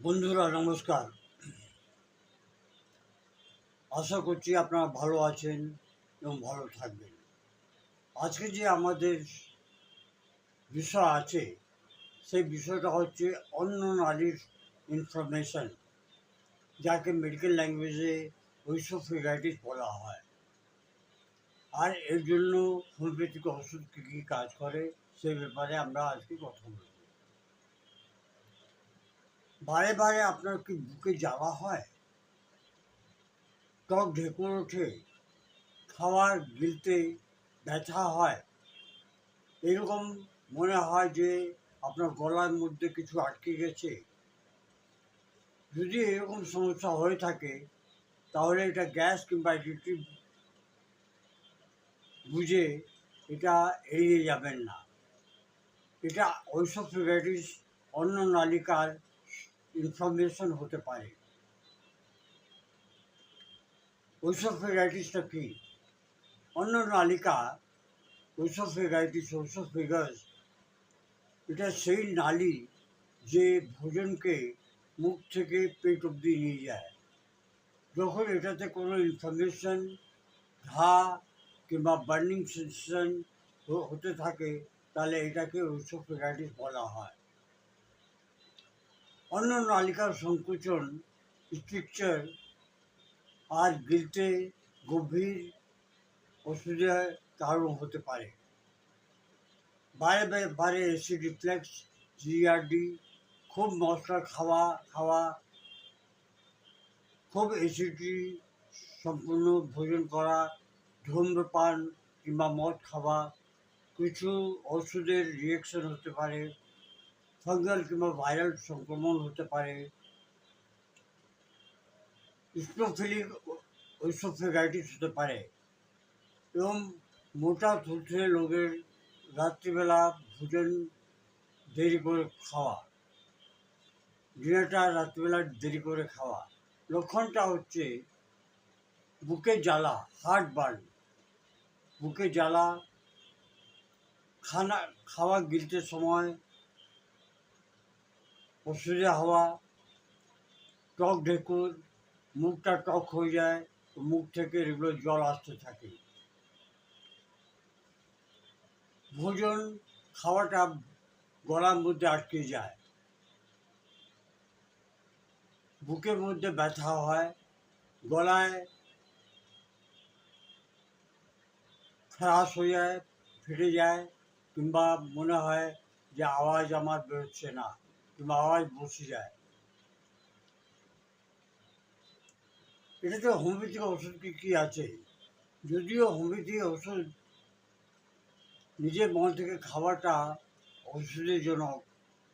বন্ধুরা নমস্কার। আশা করছি আপনারা ভালো আছেন এবং ভালো থাকবেন। আজকে যে আমাদের বিষয় আছে সেই বিষয়টা হচ্ছে অন্য নারীর ইনফরমেশন, যাকে মেডিকেল ল্যাঙ্গুয়েজে ওইসোফেগাইটিস বলা হয়। আর এর জন্য হোমিওপ্যাথিক ওষুধ কী কী কাজ করে সেই ব্যাপারে আমরা আজকে কথা বলব। বারে বারে আপনার কি বুকে জ্বালা হয়, ত্বক ঢেকুর ওঠে, খাবার গিলতে ব্যথা হয়, এরকম মনে হয় যে আপনার গলার মধ্যে কিছু আটকে গেছে? যদি এরকম সমস্যা হয়ে থাকে তাহলে এটা গ্যাস কিংবা অ্যাসিডিটি বুঝে এটা এড়িয়ে যাবেন না। এটা ওইসোফেগাইটিস অন্য নালিকার ইনফরমেশন হতে পারে। ওইসোফেগাইটিসটা কি? অন্য নালিকা ওইসোফেগাস এটা সেই নালী যে ভোজনকে মুখ থেকে পেট অবধি নিয়ে যায়। যখন এটাতে কোনো ইনফরমেশন, ঘা কিংবা বার্নিং সেন্সেশন হতে থাকে তাহলে এটাকে ওইসোফেগাইটিস বলা হয়। অন্য নালিকার সংকোচন, স্ট্রিকচার আর গিলতে গভীর অসুবিধার কারণ হতে পারে। বারে বারে অ্যাসিড রিফ্লেক্স, জিআরডি, খুব মশলা খাওয়া, খুব অ্যাসিডিটি সম্পূর্ণ ভোজন করা, ধূম্রপান কিংবা মদ খাওয়া, কিছু ওষুধের রিয়েকশন হতে পারে, ফাঙ্গাল কিংবা ভাইরাল সংক্রমণ হতে পারে, স্নোফিলিক ওইসোফেগাইটিস হতে পারে, এবং মোটা থুলথুলে লোকের রাত্রিবেলা ভোজন দেরি করে খাওয়া, ডিনারটা রাত্রিবেলা দেরি করে খাওয়া। লক্ষণটা হচ্ছে বুকে জ্বালা, হার্ট বার্ন, বুকে জ্বালা, খাওয়া গিলতে সময় অসুবিধা হওয়া, টক ঢেকুর, মুখটা টক হয়ে যায়, মুখ থেকে রেগুলার জল আসতে থাকে, ভোজন খাওয়াটা গলার মধ্যে আটকে যায়, বুকের মধ্যে ব্যথা হয়, গলায় খারাশ হয়ে যায়, ফেটে যায়, কিংবা মনে হয় যে আওয়াজ আমার বেরোচ্ছে না, কিংবা আওয়াজ বসে যায়। এটাতে হোমিওপ্যাথিক ওষুধ কী আছে? যদিও হোমিওপ্যাথিক ওষুধ নিজের মন থেকে খাওয়াটা ওষুধের জনক,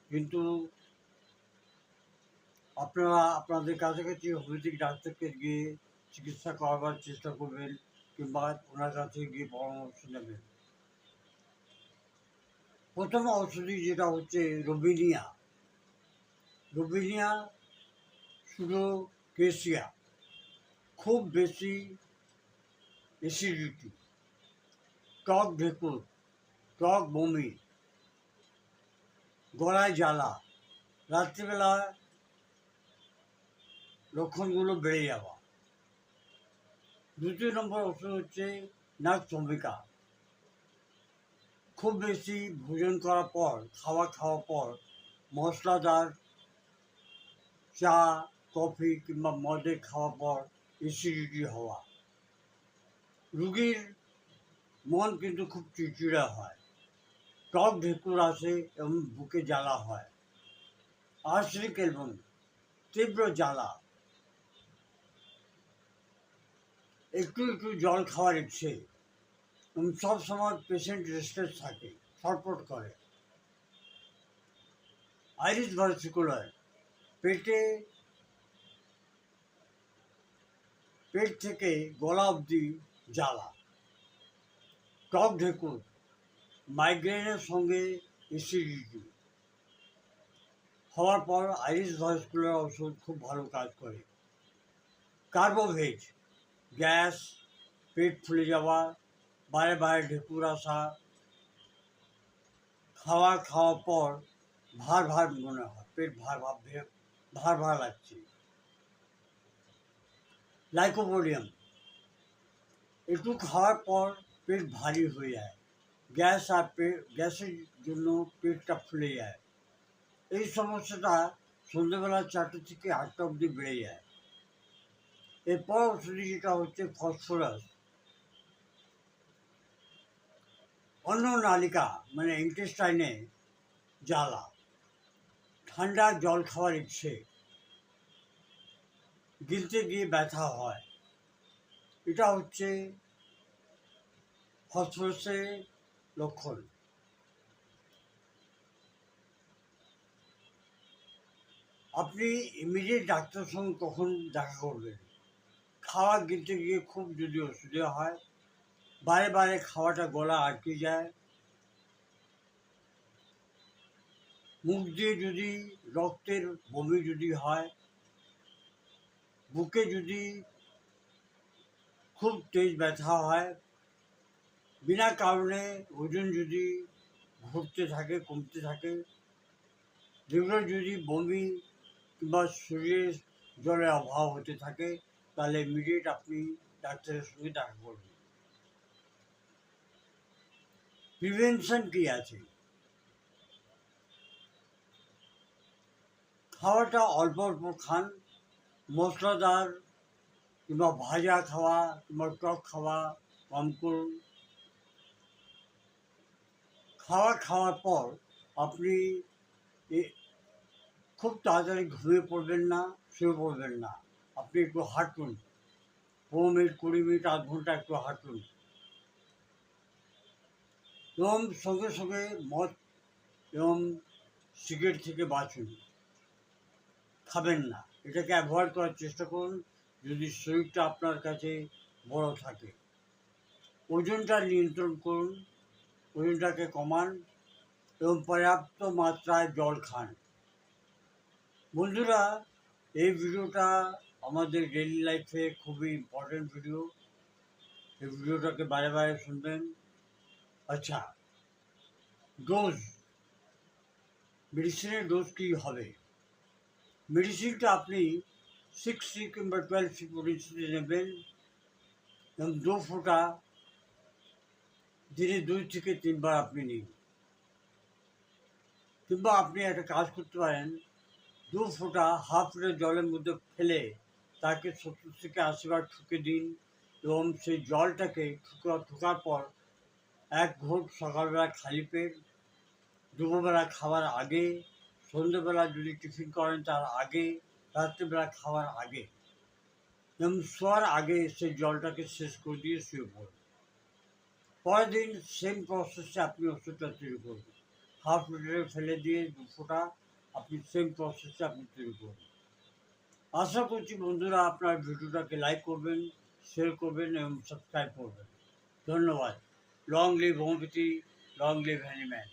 কিন্তু আপনারা আপনাদের কাছাকাছি হোমিওপ্যাথিক ডাক্তারকে গিয়ে চিকিৎসা করাবার চেষ্টা করবেন কিংবা ওনার কাছে গিয়ে পরামর্শ নেবেন। প্রথম ওষুধই যেটা হচ্ছে রোবিনিয়া, সুডোকেসিয়া, খুব বেশি অ্যাসিডিটি, টক ঢেকুর, টক বমি, গলায় জ্বালা, রাত্রিবেলা লক্ষণগুলো বেড়ে যাওয়া। দ্বিতীয় নম্বর ওষুধ হচ্ছে নাকচম্বিকা, খুব বেশি ভোজন করার পর, খাওয়ার পর মশলাদার চা, কফি কিংবা মদে খাওয়ার পর অ্যাসিডিটি হওয়া। রুগীর মন কিন্তু খুব চিড়চিড়া হয়, টক ঢেকুর আসে এবং বুকে জ্বালা হয়, আর্সেনিক এবং তীব্র জ্বালা, একটু একটু জল খাওয়ার ইচ্ছে, এবং সবসময় পেশেন্ট রেস্টলেস থাকে, ছটফট করে। আইরিস ভার্সিকুলার, পেট থেকে গলা অবধি জ্বালা, টক ঢেকুর, মাইগ্রেনের সঙ্গে অ্যাসিডিটি হওয়ার পর আইরিস ভার্সিকুলার ওষুধ খুব ভালো কাজ করে। কার্বোভেজ, গ্যাস, পেট ফুলে যাওয়া, বারে বারে ঢেকুর আসা, খাওয়ার পর ভার মনে হয়, পেট ভার ভার ভার লাগছে। লাইকোপোডিয়াম একটু খাওয়ার পর পেট ভারী হয়ে যায়, গ্যাসের জন্য পেটটা ফুলে যায়। এই সমস্যাটা সন্ধ্যেবেলা 4টে থেকে 8টা অবধি বেড়ে যায়। এরপর ওষুধি যেটা হচ্ছে ফসফরাস, অন্ন নালিকা মানে ইন্টেস্টাইনে জ্বালা, ঠান্ডা জল খাওয়ার ইচ্ছে, গিলতে গিয়ে ব্যথা হয়, এটা হচ্ছে ফসফরাসের লক্ষণ। আপনি ইমিডিয়েট ডাক্তারের সঙ্গে কখন দেখা করবেন? খাওয়া গিলতে গিয়ে খুব যদি অসুবিধা হয়, বারে বারে খাওয়াটা গলা আটকে যায়, মুখ দিয়ে যদি রক্তের বমি যদি হয়, বুকে যদি খুব তেজ ব্যথা হয়, বিনা কারণে ওজন যদি ঘটতে থাকে, কমতে থাকে, যেগুলো যদি বমি কিংবা শরীরে জলের অভাব হতে থাকে, তাহলে ইমিডিয়েট আপনি ডাক্তারের সঙ্গে দেখা করবেন। প্রিভেনশন কি আছে? খাওয়াটা অল্প অল্প খান, মশলাদার কিংবা ভাজা খাওয়া কিংবা টক খাওয়া কম করুন। খাওয়ার পর আপনি খুব তাড়াতাড়ি ঘুমিয়ে পড়বেন না, শুয়ে পড়বেন না। আপনি একটু হাঁটুন, 15 মিনিট, 20 মিনিট, আধ ঘন্টা একটু হাঁটুন। এবং সঙ্গে সঙ্গে মদ এবং সিগারেট থেকে বাঁচুন, খাবেন না। এটাকে অ্যাভয়েড করার চেষ্টা করুন যদি শরীরটা আপনার কাছে বড় থাকে। ওজনটা নিয়ন্ত্রণ করুন, ওজনটাকে কমান এবং পর্যাপ্ত মাত্রায় জল খান। বন্ধুরা, এই ভিডিওটা আমাদের ডেইলি লাইফে খুবই ইম্পর্টেন্ট ভিডিও। এই ভিডিওটাকে বারে বারে শুনবেন। আচ্ছা, ডোজ, মেডিসিনের ডোজ কী হবে? মেডিসিনটা আপনি 6 কিংবা 12 পরিস্থিতি নেবেন এবং 2 ফোঁটা দিনে 2 থেকে 3 বার আপনি নিন। কিংবা আপনি একটা কাজ করতে পারেন, 2 ফোঁটা হাফ লিটার জলের মধ্যে ফেলে তাকে 70 থেকে 80 বার ঠুকে দিন এবং সেই জলটাকে ঠুকার পর 1 ঘোঁট সকালবেলা খালি পেট, দুপুরবেলা খাওয়ার আগে, সন্ধ্যেবেলা যদি টিফিন করেন তার আগে, রাত্রিবেলা খাওয়ার আগে এবং শোয়ার আগে সেই জলটাকে শেষ করে দিয়ে শুয়ে পড়ুন। পরের দিন সেম প্রসেসে আপনি ওষুধটা তৈরি করবেন। হাফ লিটারে ফেলে দিয়ে 2 ফোঁটা আপনি সেম প্রসেসে আপনি তৈরি করবেন। আশা করছি বন্ধুরা আপনার ভিডিওটাকে লাইক করবেন, শেয়ার করবেন এবং সাবস্ক্রাইব করবেন। ধন্যবাদ। Long live homeopathy, long live Hahnemann.